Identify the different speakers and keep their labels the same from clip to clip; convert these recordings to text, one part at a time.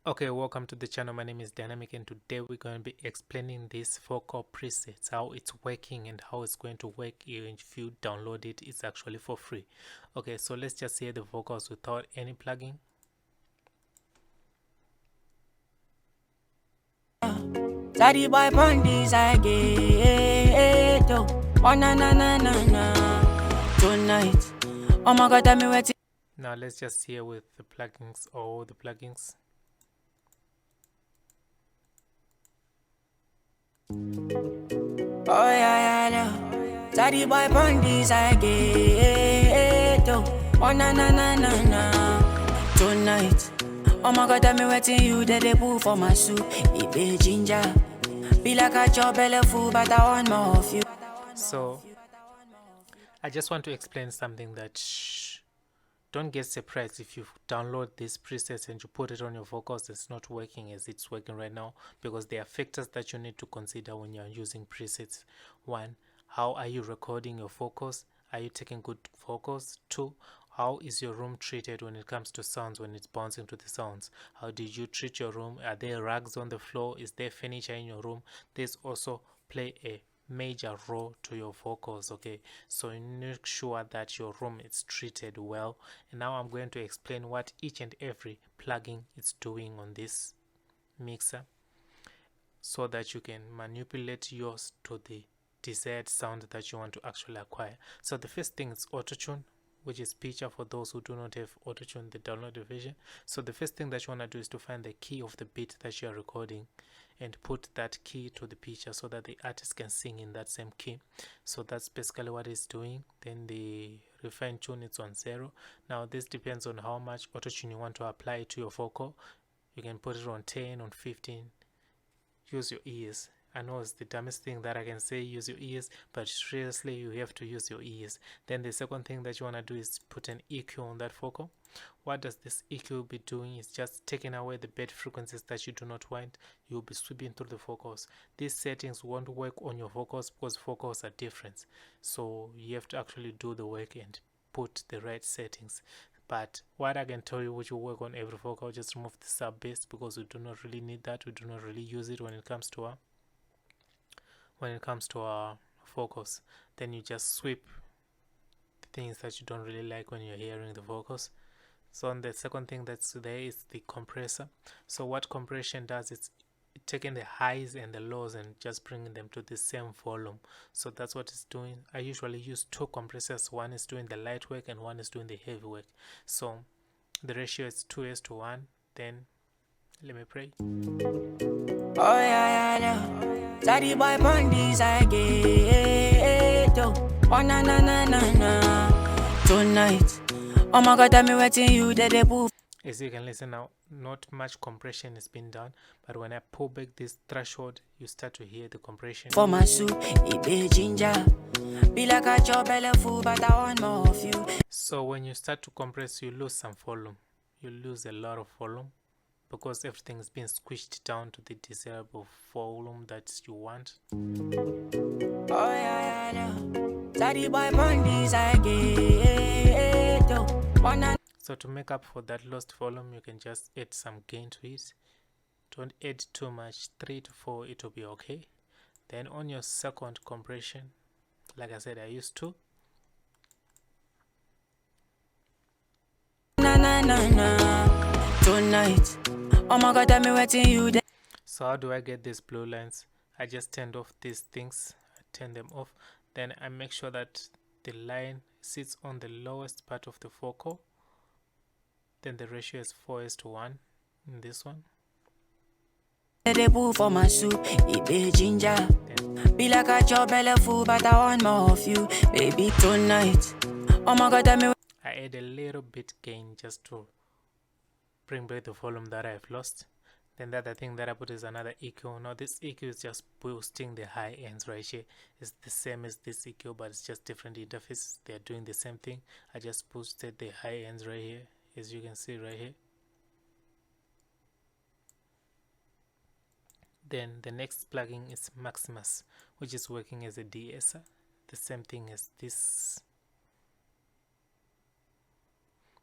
Speaker 1: Okay, welcome to the channel. My name is Dynamic, and today we're going to be explaining this vocal presets, how it's working and how it's going to work. If you download it, it's actually for free. Okay, so let's just hear the vocals without any plugin.
Speaker 2: Daddy boy Pondi's I get oh na na na na na tonight. Oh my God, tell me what.
Speaker 1: Now let's just hear with the plugins, all the plugins.
Speaker 2: Oh yeah, yeah. Daddy boy Pondi's I get oh na na na na na tonight. Oh my God, tell me what you did they put for my soup. It be ginger. Be like a job belly full, but I want more of you.
Speaker 1: So I just want to explain something that don't get surprised if you download these presets and you put it on your vocals, it's not working as it's working right now, because there are factors that you need to consider when you're using presets. One, how are you recording your vocals? Are you taking good vocals? Two, how is your room treated when it comes to sounds, when it's bouncing to the sounds? How did you treat your room? Are there rugs on the floor? Is there furniture in your room? This also play a major role to your vocals. Okay, so you make sure that your room is treated well. And now I'm going to explain what each and every plugin is doing on this mixer, so that you can manipulate yours to the desired sound that you want to actually acquire. So the first thing is autotune, which is pitcher for those who do not have autotune, the downloaded version. So the first thing that you want to do is to find the key of the beat that you are recording and put that key to the pitcher so that the artist can sing in that same key. So that's basically what it's doing. Then the refine tune, it's on 0. Now this depends on how much autotune you want to apply to your vocal. You can put it on 10, on 15. Use your ears. I know it's the dumbest thing that I can say, use your ears, but seriously, you have to use your ears. Then the second thing that you want to do is put an EQ on that vocal. What does this EQ be doing? It's just taking away the bad frequencies that you do not want. You'll be sweeping through the vocals. These settings won't work on your vocals because vocals are different. So you have to actually do the work and put the right settings. But what I can tell you, which will work on every vocal, just remove the sub bass, because we do not really need that. We do not really use it when it comes to our vocals. Then you just sweep the things that you don't really like when you're hearing the vocals. So on the second thing that's there is the compressor. So what compression does, it's taking the highs and the lows and just bringing them to the same volume. So that's what it's doing. I usually use two compressors. One is doing the light work and one is doing the heavy work. So the ratio is 2:1. Then let me pray.
Speaker 2: Oh yeah, yeah. Daddy boy Pondi's I get oh na na na na na tonight. Oh my God, tell me what you did they put.
Speaker 1: As you can listen now, not much compression has been done, but when I pull back this threshold, you start to hear the compression.
Speaker 2: For my soup, it be ginger. Be like a job belly full, but I want more of you.
Speaker 1: So when you start to compress, you lose some volume. You lose a lot of volume because everything is being squished down to the desirable volume that you want.
Speaker 2: Oh yeah, yeah. Daddy boy Pondi's I get oh na.
Speaker 1: So to make up for that lost volume, you can just add some gain to it. Don't add too much, 3 to 4, it will be okay. Then on your second compression, like I said, I used 2.
Speaker 2: Na na na na tonight. Oh my God, tell me what you did.
Speaker 1: So how do I get these blue lines? I just turned off these things. I turn them off. Then I make sure that the line sits on the lowest part of the vocal. Then the ratio is 4:1 in this one.
Speaker 2: They put for my soup, it be ginger. Be like a job belly full, but I want more of you, baby, tonight. Oh my God, tell me.
Speaker 1: I add a little bit gain just to bring back the volume that I've lost. Then the other thing that I put is another EQ. Now this EQ is just boosting the high ends right here. It's the same as this EQ, but it's just different interfaces. They're doing the same thing. I just boosted the high ends right here, as you can see right here. Then the next plugin is Maximus, which is working as a de-esser. The same thing as this.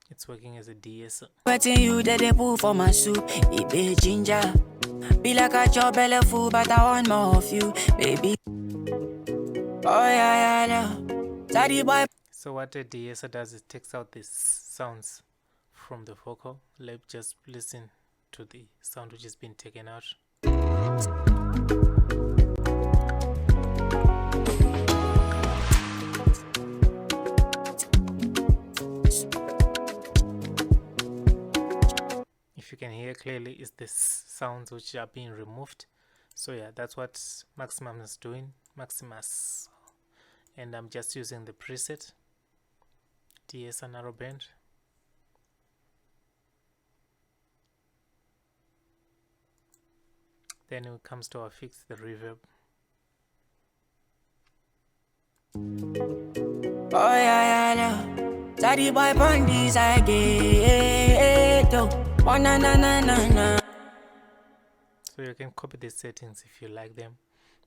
Speaker 1: It's working as a DS.
Speaker 2: Waiting you that they put for my soup. It be ginger. Be like a chop belly full, but I want more of you, baby. Oh yeah, yeah, yeah. Daddy boy.
Speaker 1: So what a DS does is takes out these sounds from the vocal. Let's just listen to the sound which has been taken out. If you can hear clearly, it's the sounds which are being removed. So yeah, that's what Maximus is doing. Maximus. And I'm just using the preset DS Narrowband. Then it comes to our fix, the reverb.
Speaker 2: Oh yeah, yeah, yeah. Daddy boy pandis I get. Oh na na na na na.
Speaker 1: So you can copy the settings if you like them,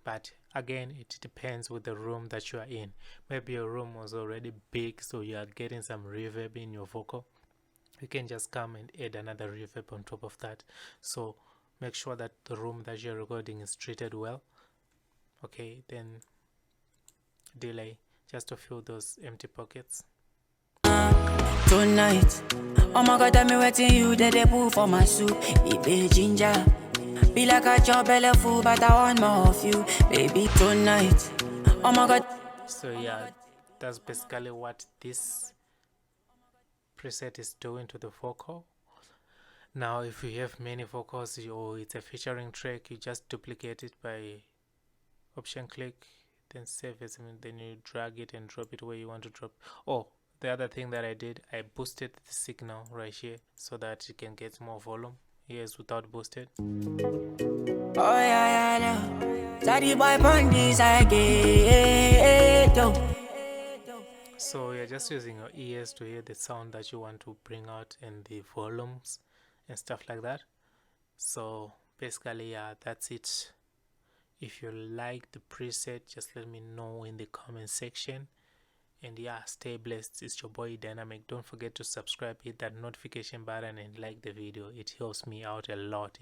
Speaker 1: but again it depends with the room that you are in. Maybe your room was already big, so you are getting some reverb in your vocal. You can just come and add another reverb on top of that. So make sure that the room that you're recording is treated well. Okay, then delay just to fill those empty pockets.
Speaker 2: Tonight, oh my God, I'm waiting you that they put for my soup. It be ginger. Be like a chop belly full, but I want more of you, baby. Tonight, oh my God.
Speaker 1: So yeah, that's basically what this preset is doing to the vocal. Now if you have many vocals or it's a featuring track, you just duplicate it by option click, then save it, and then you drag it and drop it where you want to drop. Oh, the other thing that I did, I boosted the signal right here so that you can get more volume. Yes, without boosted.
Speaker 2: Oh yeah, yeah, yeah. Daddy boy pandis I get.
Speaker 1: So you're just using your ears to hear the sound that you want to bring out and the volumes and stuff like that. So basically, yeah, that's it. If you like the preset, just let me know in the comment section. And yeah, stay blessed. It's your boy Dynamic. Don't forget to subscribe, hit that notification button and like the video. It helps me out a lot.